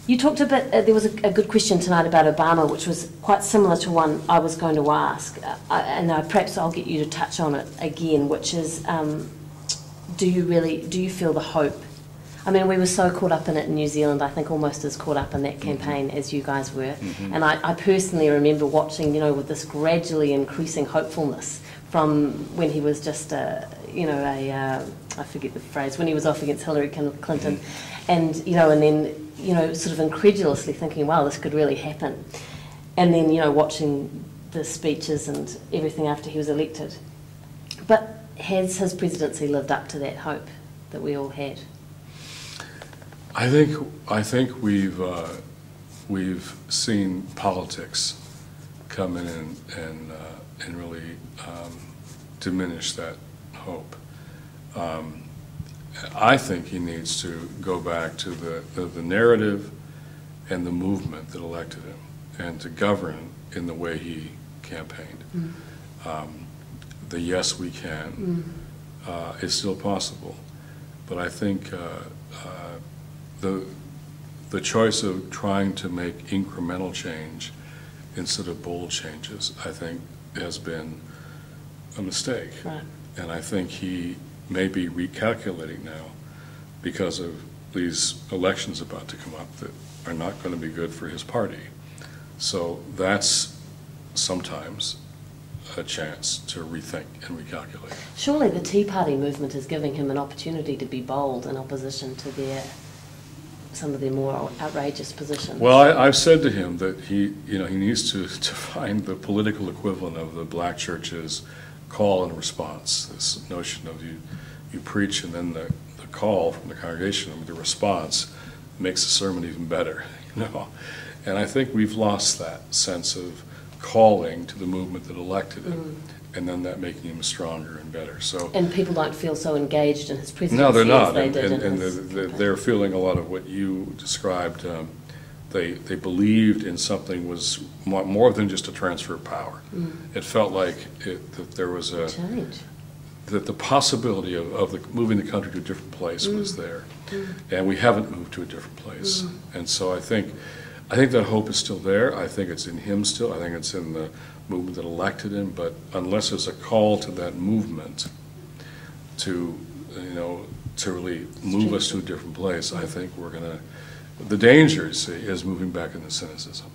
You talked a bit, there was a good question tonight about Obama, which was quite similar to one I was going to ask, and perhaps I'll get you to touch on it again, which is, do you feel the hope? I mean, we were so caught up in it in New Zealand, I think almost as caught up in that campaign as you guys were, and I personally remember watching, with this gradually increasing hopefulness from when he was just, I forget the phrase, when he was off against Hillary Clinton, and then, sort of incredulously thinking, wow, this could really happen. And then, watching the speeches and everything after he was elected. But has his presidency lived up to that hope that we all had? I think we've seen politics come in and really diminish that hope. I think he needs to go back to the narrative and the movement that elected him, and to govern in the way he campaigned. The yes, we can is still possible, but I think the choice of trying to make incremental change instead of bold changes, I think, has been a mistake. Right. And I think he may be recalculating now because of these elections about to come up that are not going to be good for his party. So that's sometimes a chance to rethink and recalculate. Surely the Tea Party movement is giving him an opportunity to be bold in opposition to some of their more outrageous positions. Well, I've said to him that he needs to find the political equivalent of the black church's call and response. This notion of you preach and then the call from the congregation, the response makes the sermon even better, And I think we've lost that sense of calling to the movement that elected him, and then that making him stronger and better. So, and people don't feel so engaged in his presidency. No, they're not, as they did they're feeling a lot of what you described. They believed in something was more than just a transfer of power. It felt like that there was a change. That the possibility of moving the country to a different place was there, and we haven't moved to a different place. And so I think that hope is still there. I think it's in him still. I think it's in the movement that elected him. But unless there's a call to that movement to really move us to a different place, I think we're going to. The danger, is moving back into cynicism,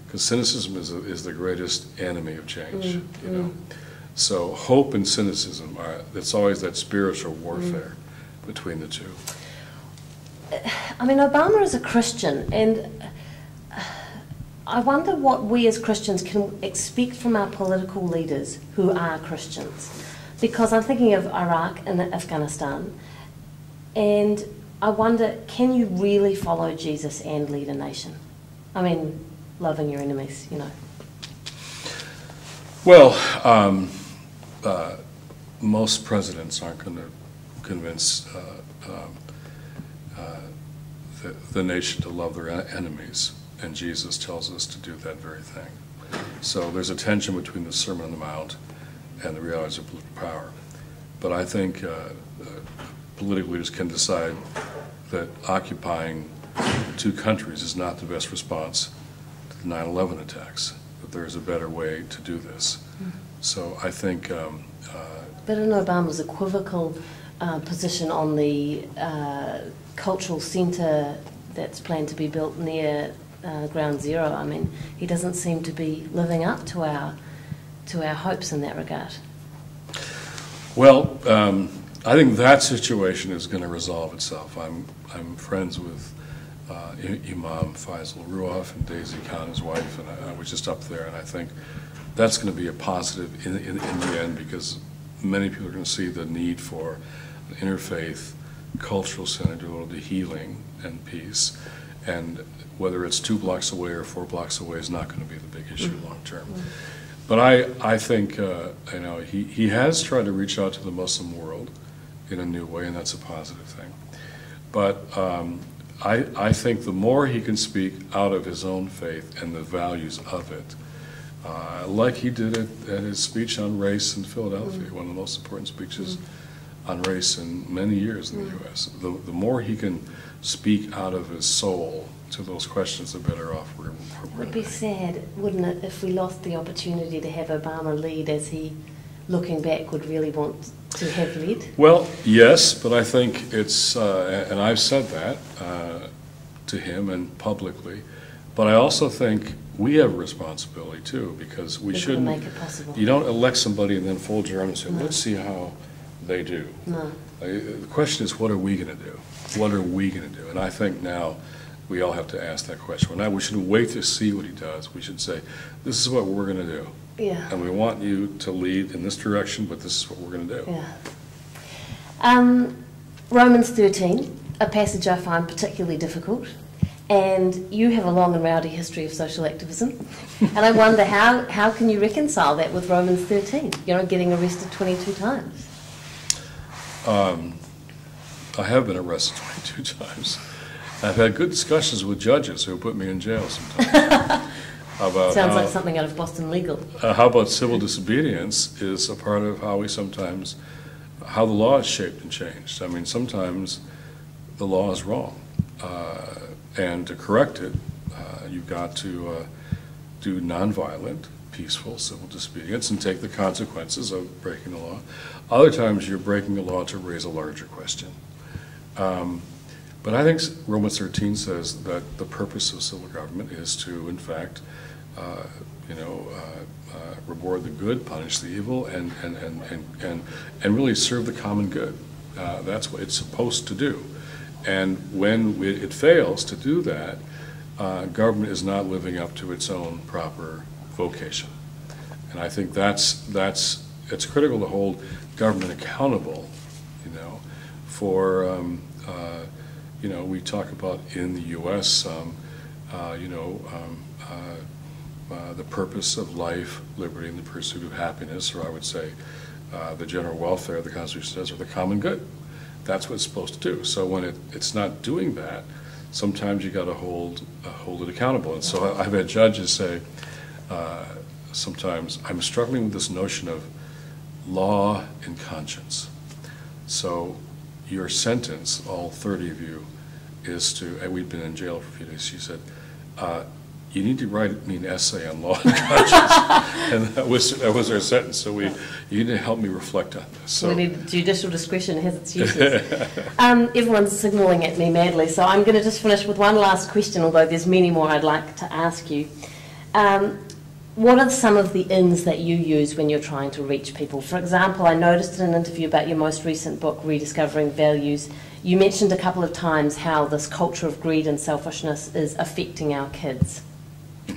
because cynicism is the greatest enemy of change. So hope and cynicism it's always that spiritual warfare between the two. I mean, Obama is a Christian, and I wonder what we as Christians can expect from our political leaders who are Christians. Because I'm thinking of Iraq and Afghanistan, and I wonder, can you really follow Jesus and lead a nation? I mean, loving your enemies, Well, most presidents aren't going to convince the nation to love their enemies, and Jesus tells us to do that very thing. So there's a tension between the Sermon on the Mount and the realities of political power. But I think political leaders can decide that occupying two countries is not the best response to the 9/11 attacks, that there's a better way to do this. So I think... but in Obama's equivocal position on the cultural centre that's planned to be built near Ground Zero, I mean, he doesn't seem to be living up to our hopes in that regard. Well, I think that situation is going to resolve itself. I'm friends with Imam Faisal Ruaf and Daisy Khan, his wife, and I was just up there, and I think that's going to be a positive in the end, because many people are going to see the need for an interfaith cultural center devoted to healing and peace, and whether it's 2 blocks away or 4 blocks away is not going to be the big issue long term. But I think he has tried to reach out to the Muslim world in a new way, and that's a positive thing. But I think the more he can speak out of his own faith and the values of it, like he did at his speech on race in Philadelphia, one of the most important speeches on race in many years in the U.S. The more he can speak out of his soul to those questions, the better off we're It would be sad, wouldn't it, if we lost the opportunity to have Obama lead as he, looking back, would really want to have led? Well, yes, but I think it's, and I've said that to him and publicly, but I also think we have a responsibility too, because we shouldn't, make it possible. You don't elect somebody and then fold your arms and say, No. let's see how they do. No. The question is, what are we going to do? What are we going to do? And I think now we all have to ask that question. We shouldn't wait to see what he does. We should say, this is what we're going to do. Yeah. And we want you to lead in this direction, but this is what we're going to do. Yeah. Romans 13, a passage I find particularly difficult. And you have a long and rowdy history of social activism. And I wonder, how can you reconcile that with Romans 13? You know, getting arrested 22 times. I have been arrested 22 times. I've had good discussions with judges who put me in jail sometimes. Sounds like something out of Boston Legal. How about civil disobedience is a part of how how the law is shaped and changed. I mean, sometimes the law is wrong. And to correct it, you've got to do nonviolent, peaceful civil disobedience and take the consequences of breaking the law. Other times you're breaking the law to raise a larger question. But I think Romans 13 says that the purpose of civil government is to, in fact, reward the good, punish the evil, and really serve the common good. That's what it's supposed to do. And when it fails to do that, government is not living up to its own proper vocation. And I think it's critical to hold government accountable, for, we talk about in the U.S., the purpose of life, liberty, and the pursuit of happiness, or I would say the general welfare, the Constitution says, or the common good. That's what it's supposed to do. So when it's not doing that, sometimes you got to hold it accountable. And so I've had judges say, sometimes, I'm struggling with this notion of law and conscience. So your sentence, all 30 of you, is to, and we'd been in jail for a few days, she said, you need to write me an essay on law and conscience. And that was our sentence. So you need to help me reflect on this. So. We need judicial discretion has its uses. Everyone's signalling at me madly, so I'm going to just finish with one last question, although there's many more I'd like to ask you. What are some of the ins that you use when you're trying to reach people? For example, I noticed in an interview about your most recent book, Rediscovering Values, you mentioned a couple of times how this culture of greed and selfishness is affecting our kids.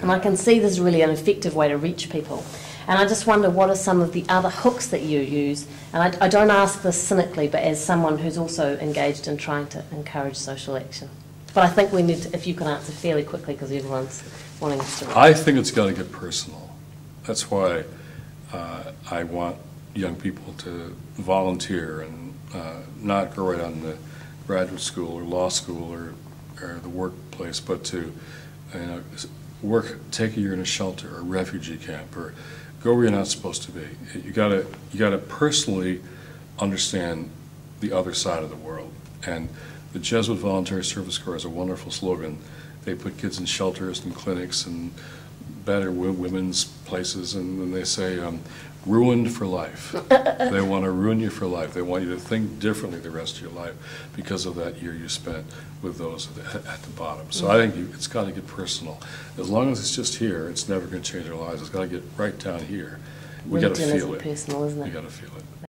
And I can see this is really an effective way to reach people. And I just wonder, what are some of the other hooks that you use? And I don't ask this cynically, but as someone who's also engaged in trying to encourage social action. But I think we need to, if you can answer fairly quickly, because everyone's wanting us to. I think it's got to get personal. That's why I want young people to volunteer and not go right on the graduate school or law school or the workplace, but to take a year in a shelter or a refugee camp, or go where you're not supposed to be. You gotta personally understand the other side of the world. And the Jesuit Voluntary Service Corps has a wonderful slogan. They put kids in shelters and clinics and better women's places, and then they say, ruined for life. They want to ruin you for life. They want you to think differently the rest of your life because of that year you spent with those at the bottom. So I think it's got to get personal. As long as it's just here, it's never going to change our lives. It's got to get right down here. We got to feel it. Personal, isn't it? We got to feel it.